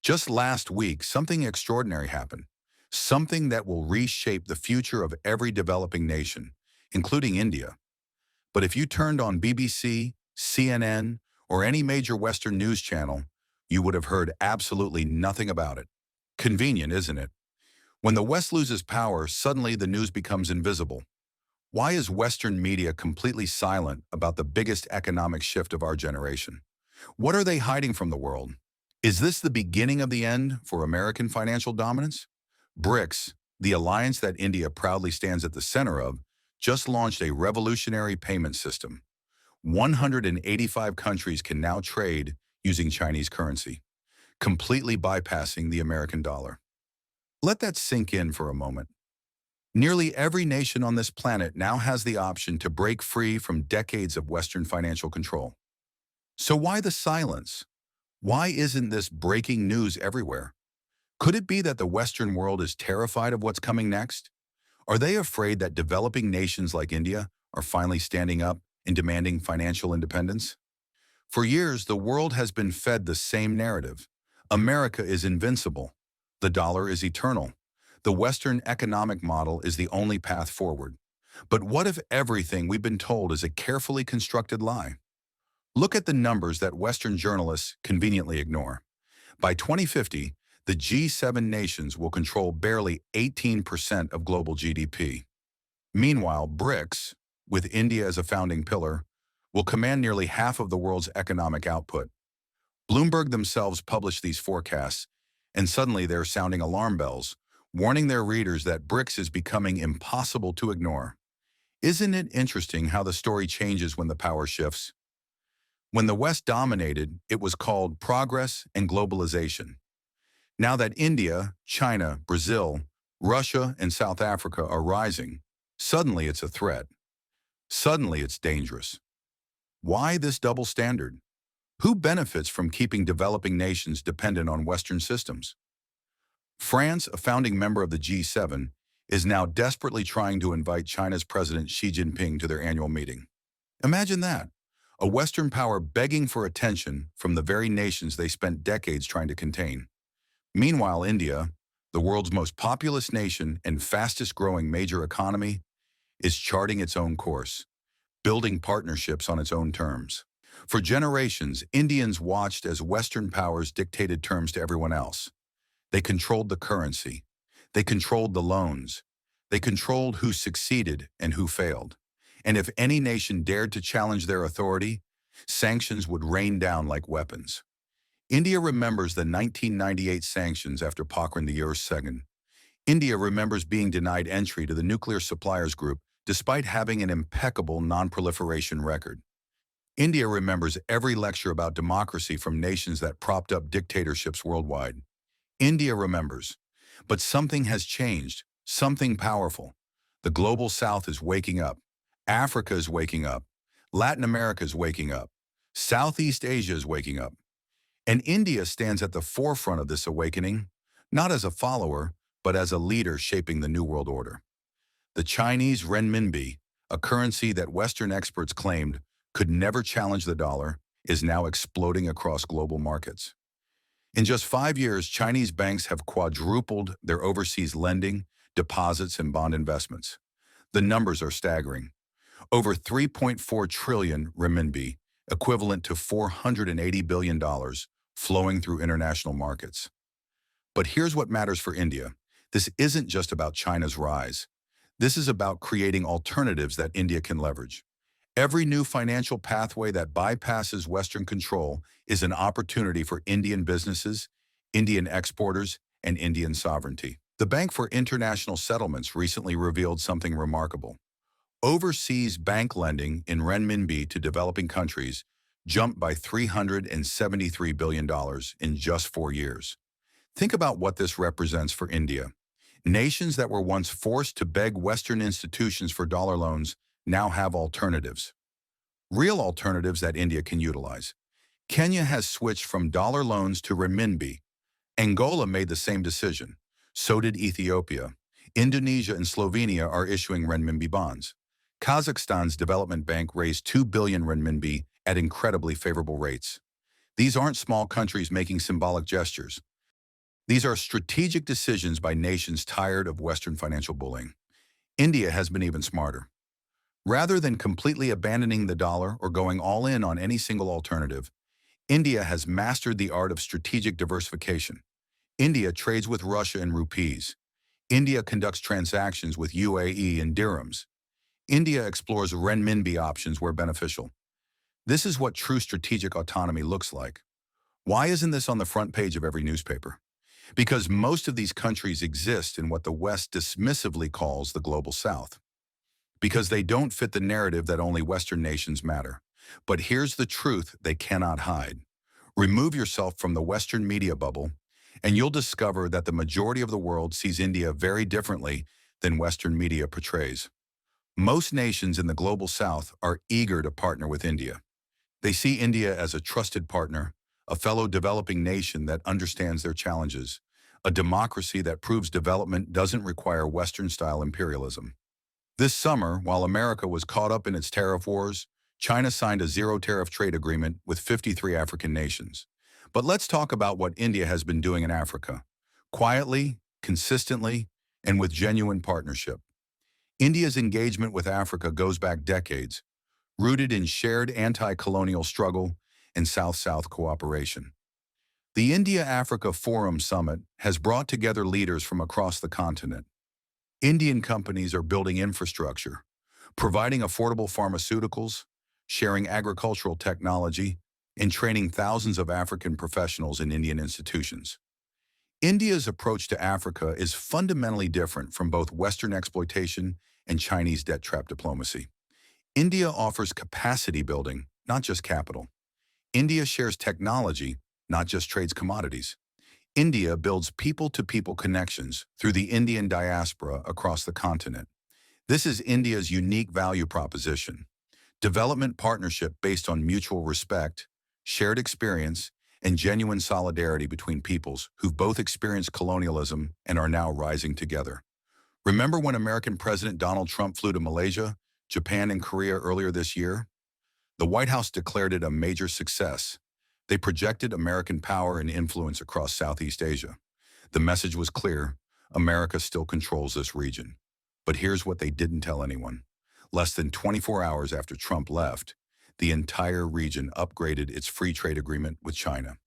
Just last week, something extraordinary happened. Something that will reshape the future of every developing nation, including India. But if you turned on BBC, CNN, or any major Western news channel, you would have heard absolutely nothing about it. Convenient, isn't it? When the West loses power, suddenly the news becomes invisible. Why is Western media completely silent about the biggest economic shift of our generation? What are they hiding from the world? Is this the beginning of the end for American financial dominance? BRICS, the alliance that India proudly stands at the center of, just launched a revolutionary payment system. 185 countries can now trade using Chinese currency, completely bypassing the American dollar. Let that sink in for a moment. Nearly every nation on this planet now has the option to break free from decades of Western financial control. So why the silence? Why isn't this breaking news everywhere? Could it be that the Western world is terrified of what's coming next? Are they afraid that developing nations like India are finally standing up and demanding financial independence? For years, the world has been fed the same narrative. America is invincible. The dollar is eternal. The Western economic model is the only path forward. But what if everything we've been told is a carefully constructed lie? Look at the numbers that Western journalists conveniently ignore. By 2050, the G7 nations will control barely 18% of global GDP. Meanwhile, BRICS, with India as a founding pillar, will command nearly half of the world's economic output. Bloomberg themselves published these forecasts, and suddenly they're sounding alarm bells, warning their readers that BRICS is becoming impossible to ignore. Isn't it interesting how the story changes when the power shifts? When the West dominated, it was called progress and globalization. Now that India, China, Brazil, Russia, and South Africa are rising, suddenly it's a threat. Suddenly it's dangerous. Why this double standard? Who benefits from keeping developing nations dependent on Western systems? France, a founding member of the G7, is now desperately trying to invite China's President Xi Jinping to their annual meeting. Imagine that, a Western power begging for attention from the very nations they spent decades trying to contain. Meanwhile, India, the world's most populous nation and fastest-growing major economy, is charting its own course, building partnerships on its own terms. For generations, Indians watched as Western powers dictated terms to everyone else. They controlled the currency. They controlled the loans. They controlled who succeeded and who failed. And if any nation dared to challenge their authority, sanctions would rain down like weapons. India remembers the 1998 sanctions after Pokhran the Ur-2. India remembers being denied entry to the nuclear suppliers group despite having an impeccable non-proliferation record. India remembers every lecture about democracy from nations that propped up dictatorships worldwide. India remembers. But something has changed, something powerful. The global South is waking up. Africa is waking up. Latin America is waking up. Southeast Asia is waking up. And India stands at the forefront of this awakening, not as a follower, but as a leader shaping the New World Order. The Chinese renminbi, a currency that Western experts claimed could never challenge the dollar, is now exploding across global markets. In just 5 years, Chinese banks have quadrupled their overseas lending, deposits, and bond investments. The numbers are staggering. Over 3.4 trillion renminbi, equivalent to $480 billion, flowing through international markets. But here's what matters for India. This isn't just about China's rise. This is about creating alternatives that India can leverage. Every new financial pathway that bypasses Western control is an opportunity for Indian businesses, Indian exporters, and Indian sovereignty. The Bank for International Settlements recently revealed something remarkable. Overseas bank lending in renminbi to developing countries jumped by $373 billion in just 4 years. Think about what this represents for India. Nations that were once forced to beg Western institutions for dollar loans now have alternatives. Real alternatives that India can utilize. Kenya has switched from dollar loans to renminbi. Angola made the same decision. So did Ethiopia. Indonesia and Slovenia are issuing renminbi bonds. Kazakhstan's development bank raised 2 billion renminbi at incredibly favorable rates. These aren't small countries making symbolic gestures. These are strategic decisions by nations tired of Western financial bullying. India has been even smarter. Rather than completely abandoning the dollar or going all in on any single alternative, India has mastered the art of strategic diversification. India trades with Russia in rupees. India conducts transactions with UAE in dirhams. India explores renminbi options where beneficial. This is what true strategic autonomy looks like. Why isn't this on the front page of every newspaper? Because most of these countries exist in what the West dismissively calls the global South. Because they don't fit the narrative that only Western nations matter. But here's the truth they cannot hide. Remove yourself from the Western media bubble, and you'll discover that the majority of the world sees India very differently than Western media portrays. Most nations in the global South are eager to partner with India. They see India as a trusted partner, a fellow developing nation that understands their challenges, a democracy that proves development doesn't require Western-style imperialism. This summer, while America was caught up in its tariff wars, China signed a zero-tariff trade agreement with 53 African nations. But let's talk about what India has been doing in Africa. Quietly, consistently, and with genuine partnership. India's engagement with Africa goes back decades, rooted in shared anti-colonial struggle and South-South cooperation. The India-Africa Forum Summit has brought together leaders from across the continent. Indian companies are building infrastructure, providing affordable pharmaceuticals, sharing agricultural technology, and training thousands of African professionals in Indian institutions. India's approach to Africa is fundamentally different from both Western exploitation and Chinese debt trap diplomacy. India offers capacity building, not just capital. India shares technology, not just trades commodities. India builds people-to-people connections through the Indian diaspora across the continent. This is India's unique value proposition. Development partnership based on mutual respect, shared experience, and genuine solidarity between peoples who've both experienced colonialism and are now rising together. Remember when American President Donald Trump flew to Malaysia, Japan, and Korea earlier this year? The White House declared it a major success. They projected American power and influence across Southeast Asia. The message was clear: America still controls this region. But here's what they didn't tell anyone. Less than 24 hours after Trump left, the entire region upgraded its free trade agreement with China.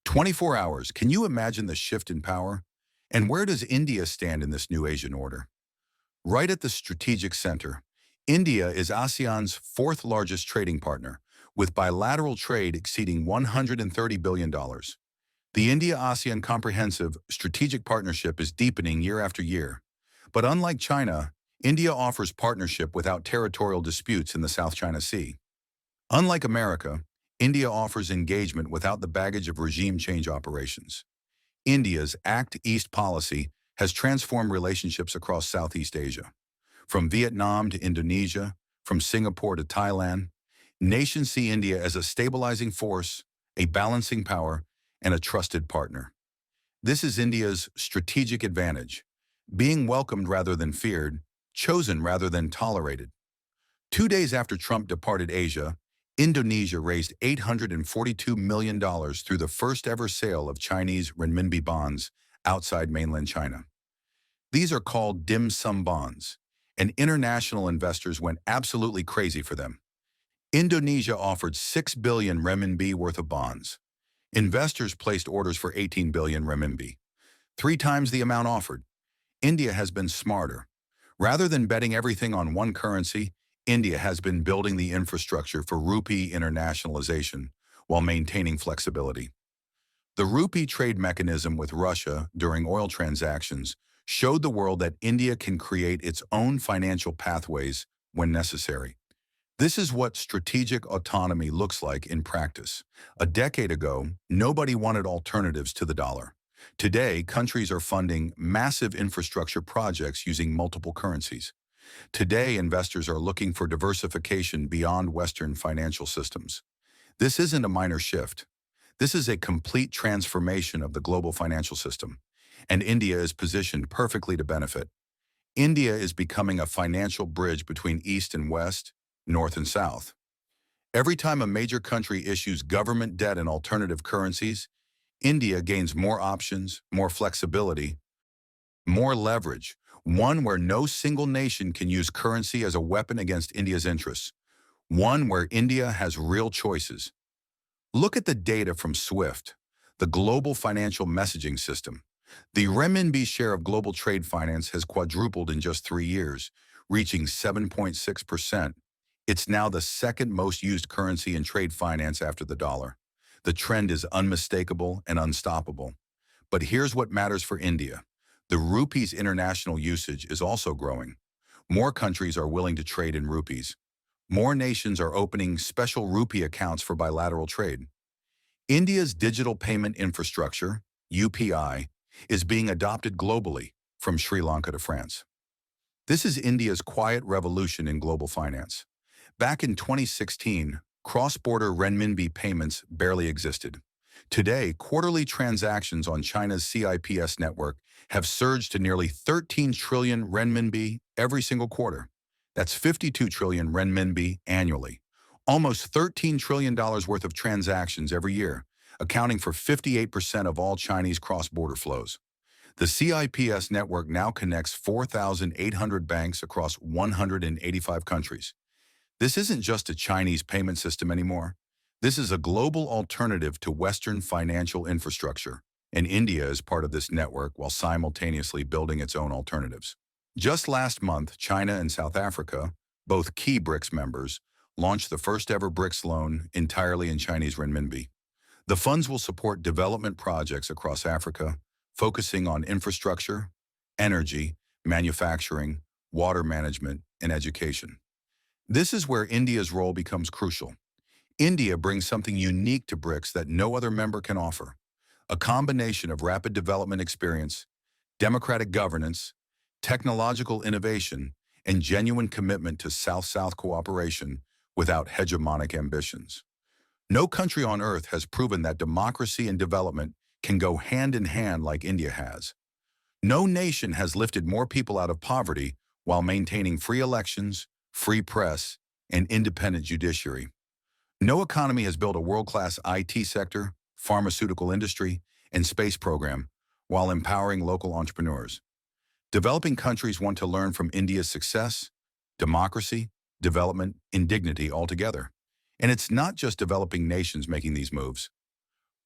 24 hours, can you imagine the shift in power? And where does India stand in this new Asian order? Right at the strategic center, India is ASEAN's fourth largest trading partner, with bilateral trade exceeding $130 billion. The India-ASEAN Comprehensive Strategic Partnership is deepening year after year. But unlike China, India offers partnership without territorial disputes in the South China Sea. Unlike America, India offers engagement without the baggage of regime change operations. India's Act East policy has transformed relationships across Southeast Asia. From Vietnam to Indonesia, from Singapore to Thailand, nations see India as a stabilizing force, a balancing power, and a trusted partner. This is India's strategic advantage: being welcomed rather than feared, chosen rather than tolerated. 2 days after Trump departed Asia, Indonesia raised $842 million through the first-ever sale of Chinese renminbi bonds outside mainland China. These are called dim sum bonds, and international investors went absolutely crazy for them. Indonesia offered 6 billion renminbi worth of bonds. Investors placed orders for 18 billion renminbi, 3 times the amount offered. India has been smarter. Rather than betting everything on one currency, India has been building the infrastructure for rupee internationalization while maintaining flexibility. The rupee trade mechanism with Russia during oil transactions showed the world that India can create its own financial pathways when necessary. This is what strategic autonomy looks like in practice. A decade ago, nobody wanted alternatives to the dollar. Today, countries are funding massive infrastructure projects using multiple currencies. Today, investors are looking for diversification beyond Western financial systems. This isn't a minor shift. This is a complete transformation of the global financial system, and India is positioned perfectly to benefit. India is becoming a financial bridge between East and West, North and South. Every time a major country issues government debt in alternative currencies, India gains more options, more flexibility, more leverage, one where no single nation can use currency as a weapon against India's interests, one where India has real choices. Look at the data from SWIFT, the global financial messaging system. The renminbi share of global trade finance has quadrupled in just 3 years, reaching 7.6%. It's now the second most used currency in trade finance after the dollar. The trend is unmistakable and unstoppable. But here's what matters for India. The rupee's international usage is also growing. More countries are willing to trade in rupees. More nations are opening special rupee accounts for bilateral trade. India's digital payment infrastructure, UPI, is being adopted globally, from Sri Lanka to France. This is India's quiet revolution in global finance. Back in 2016, cross-border renminbi payments barely existed. Today, quarterly transactions on China's CIPS network have surged to nearly 13 trillion renminbi every single quarter. That's 52 trillion renminbi annually. Almost $13 trillion worth of transactions every year, accounting for 58% of all Chinese cross-border flows. The CIPS network now connects 4,800 banks across 185 countries. This isn't just a Chinese payment system anymore. This is a global alternative to Western financial infrastructure, and India is part of this network while simultaneously building its own alternatives. Just last month, China and South Africa, both key BRICS members, launched the first-ever BRICS loan entirely in Chinese renminbi. The funds will support development projects across Africa, focusing on infrastructure, energy, manufacturing, water management, and education. This is where India's role becomes crucial. India brings something unique to BRICS that no other member can offer: a combination of rapid development experience, democratic governance, technological innovation, and genuine commitment to South-South cooperation without hegemonic ambitions. No country on earth has proven that democracy and development can go hand in hand like India has. No nation has lifted more people out of poverty while maintaining free elections, free press, and independent judiciary. No economy has built a world-class IT sector, pharmaceutical industry, and space program while empowering local entrepreneurs. Developing countries want to learn from India's success, democracy, development, and dignity altogether. And it's not just developing nations making these moves.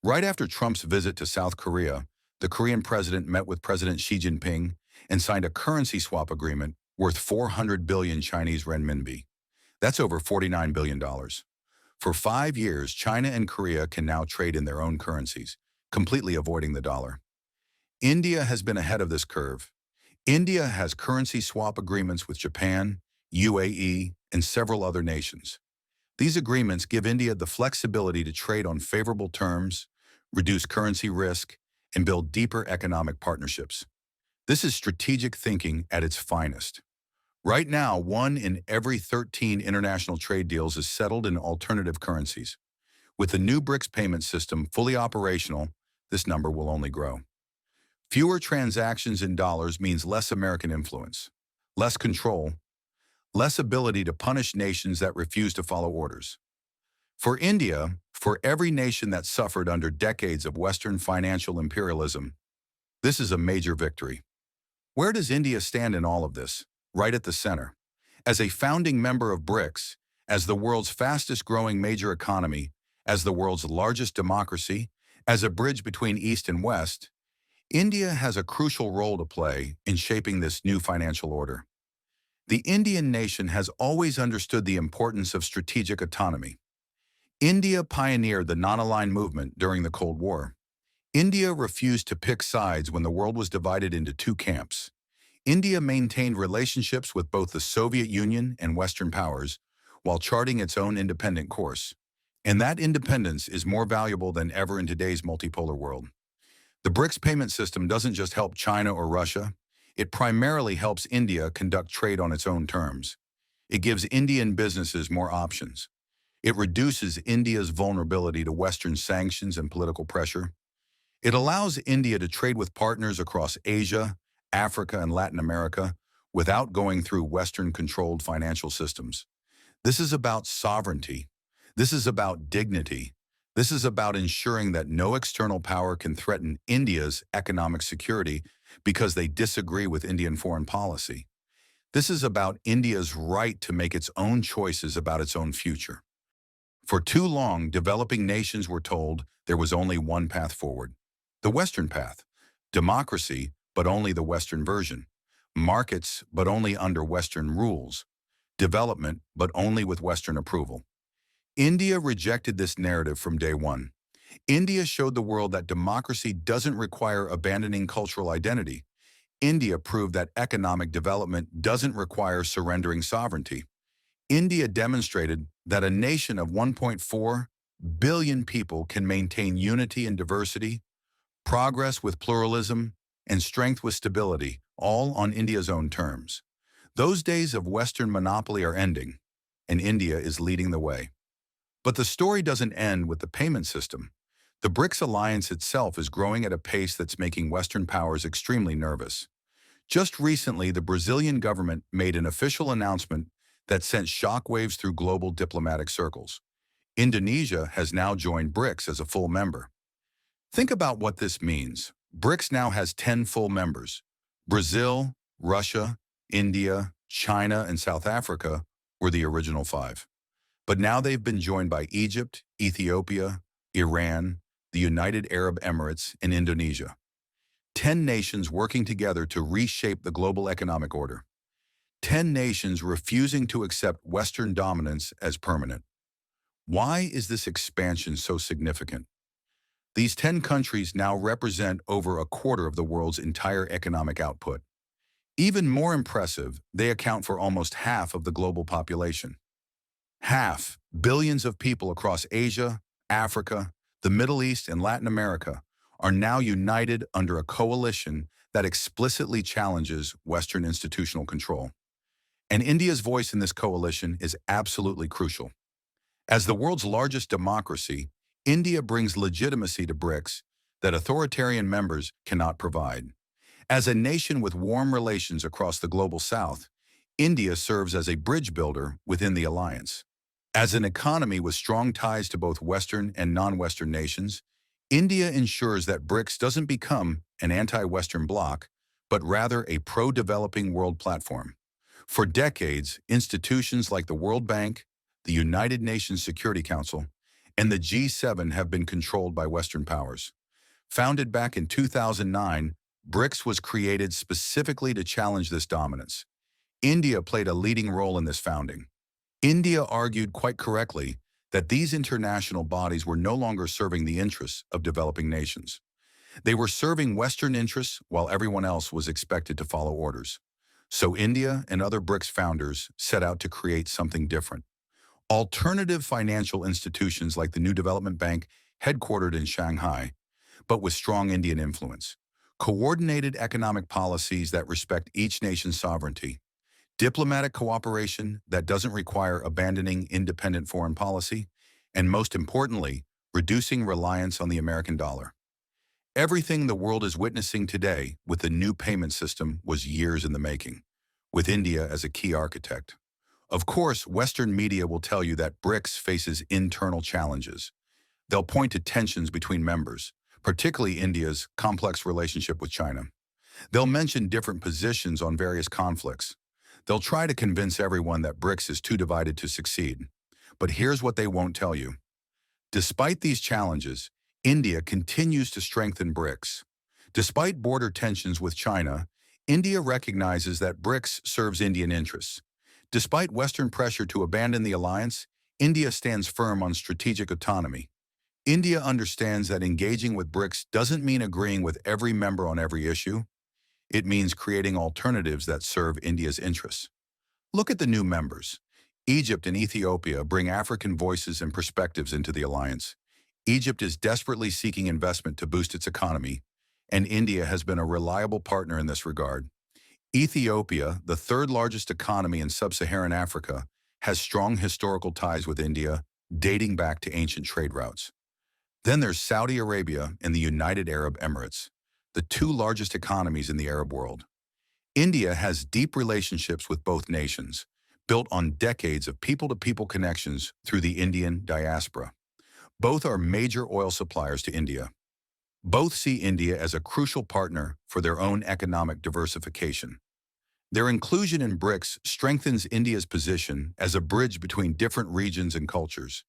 Right after Trump's visit to South Korea, the Korean president met with President Xi Jinping and signed a currency swap agreement worth 400 billion Chinese renminbi. That's over $49 billion. For 5 years, China and Korea can now trade in their own currencies, completely avoiding the dollar. India has been ahead of this curve. India has currency swap agreements with Japan, UAE, and several other nations. These agreements give India the flexibility to trade on favorable terms, reduce currency risk, and build deeper economic partnerships. This is strategic thinking at its finest. Right now, 1 in every 13 international trade deals is settled in alternative currencies. With the new BRICS payment system fully operational, this number will only grow. Fewer transactions in dollars means less American influence, less control, less ability to punish nations that refuse to follow orders. For India, for every nation that suffered under decades of Western financial imperialism, this is a major victory. Where does India stand in all of this? Right at the center. As a founding member of BRICS, as the world's fastest-growing major economy, as the world's largest democracy, as a bridge between East and West, India has a crucial role to play in shaping this new financial order. The Indian nation has always understood the importance of strategic autonomy. India pioneered the non-aligned movement during the Cold War. India refused to pick sides when the world was divided into two camps. India maintained relationships with both the Soviet Union and Western powers while charting its own independent course. And that independence is more valuable than ever in today's multipolar world. The BRICS payment system doesn't just help China or Russia. It primarily helps India conduct trade on its own terms. It gives Indian businesses more options. It reduces India's vulnerability to Western sanctions and political pressure. It allows India to trade with partners across Asia, Africa, and Latin America without going through Western-controlled financial systems. This is about sovereignty. This is about dignity. This is about ensuring that no external power can threaten India's economic security because they disagree with Indian foreign policy. This is about India's right to make its own choices about its own future. For too long, developing nations were told there was only one path forward. The Western path. Democracy, but only the Western version. Markets, but only under Western rules. Development, but only with Western approval. India rejected this narrative from day one. India showed the world that democracy doesn't require abandoning cultural identity. India proved that economic development doesn't require surrendering sovereignty. India demonstrated that a nation of 1.4 billion people can maintain unity and diversity, progress with pluralism, and strength with stability, all on India's own terms. Those days of Western monopoly are ending, and India is leading the way. But the story doesn't end with the payment system. The BRICS alliance itself is growing at a pace that's making Western powers extremely nervous. Just recently, the Brazilian government made an official announcement that sent shockwaves through global diplomatic circles. Indonesia has now joined BRICS as a full member. Think about what this means. BRICS now has 10 full members. Brazil, Russia, India, China, and South Africa were the original 5. But now they've been joined by Egypt, Ethiopia, Iran, the United Arab Emirates, and Indonesia. 10 nations working together to reshape the global economic order. 10 nations refusing to accept Western dominance as permanent. Why is this expansion so significant? These 10 countries now represent over a quarter of the world's entire economic output. Even more impressive, they account for almost half of the global population. Half, billions of people across Asia, Africa, the Middle East, and Latin America are now united under a coalition that explicitly challenges Western institutional control. And India's voice in this coalition is absolutely crucial. As the world's largest democracy, India brings legitimacy to BRICS that authoritarian members cannot provide. As a nation with warm relations across the global south, India serves as a bridge builder within the alliance. As an economy with strong ties to both Western and non-Western nations, India ensures that BRICS doesn't become an anti-Western bloc, but rather a pro-developing world platform. For decades, institutions like the World Bank, the United Nations Security Council, and the G7 have been controlled by Western powers. Founded back in 2009, BRICS was created specifically to challenge this dominance. India played a leading role in this founding. India argued quite correctly that these international bodies were no longer serving the interests of developing nations. They were serving Western interests while everyone else was expected to follow orders. So India and other BRICS founders set out to create something different. Alternative financial institutions like the New Development Bank, headquartered in Shanghai, but with strong Indian influence. Coordinated economic policies that respect each nation's sovereignty. Diplomatic cooperation that doesn't require abandoning independent foreign policy. And most importantly, reducing reliance on the American dollar. Everything the world is witnessing today with the new payment system was years in the making, with India as a key architect. Of course, Western media will tell you that BRICS faces internal challenges. They'll point to tensions between members, particularly India's complex relationship with China. They'll mention different positions on various conflicts. They'll try to convince everyone that BRICS is too divided to succeed. But here's what they won't tell you. Despite these challenges, India continues to strengthen BRICS. Despite border tensions with China, India recognizes that BRICS serves Indian interests. Despite Western pressure to abandon the alliance, India stands firm on strategic autonomy. India understands that engaging with BRICS doesn't mean agreeing with every member on every issue. It means creating alternatives that serve India's interests. Look at the new members. Egypt and Ethiopia bring African voices and perspectives into the alliance. Egypt is desperately seeking investment to boost its economy, and India has been a reliable partner in this regard. Ethiopia, the third largest economy in sub-Saharan Africa, has strong historical ties with India, dating back to ancient trade routes. Then there's Saudi Arabia and the United Arab Emirates, the two largest economies in the Arab world. India has deep relationships with both nations, built on decades of people-to-people connections through the Indian diaspora. Both are major oil suppliers to India. Both see India as a crucial partner for their own economic diversification. Their inclusion in BRICS strengthens India's position as a bridge between different regions and cultures.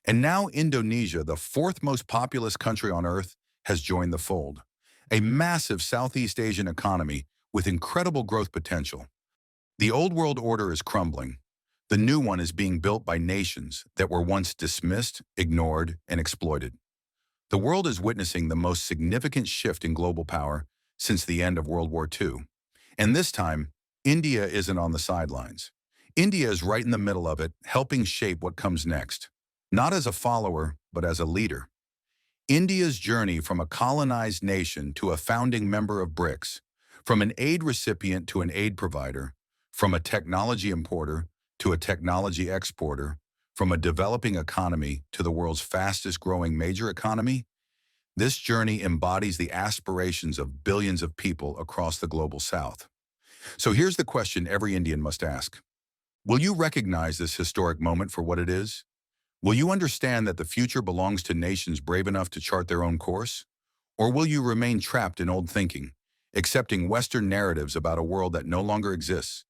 And now Indonesia, the fourth most populous country on Earth, has joined the fold. A massive Southeast Asian economy with incredible growth potential. The old world order is crumbling. The new one is being built by nations that were once dismissed, ignored, and exploited. The world is witnessing the most significant shift in global power since the end of World War II. And this time, India isn't on the sidelines. India is right in the middle of it, helping shape what comes next. Not as a follower, but as a leader. India's journey from a colonized nation to a founding member of BRICS, from an aid recipient to an aid provider, from a technology importer to a technology exporter, from a developing economy to the world's fastest growing major economy, this journey embodies the aspirations of billions of people across the global south. So here's the question every Indian must ask. Will you recognize this historic moment for what it is? Will you understand that the future belongs to nations brave enough to chart their own course? Or will you remain trapped in old thinking, accepting Western narratives about a world that no longer exists?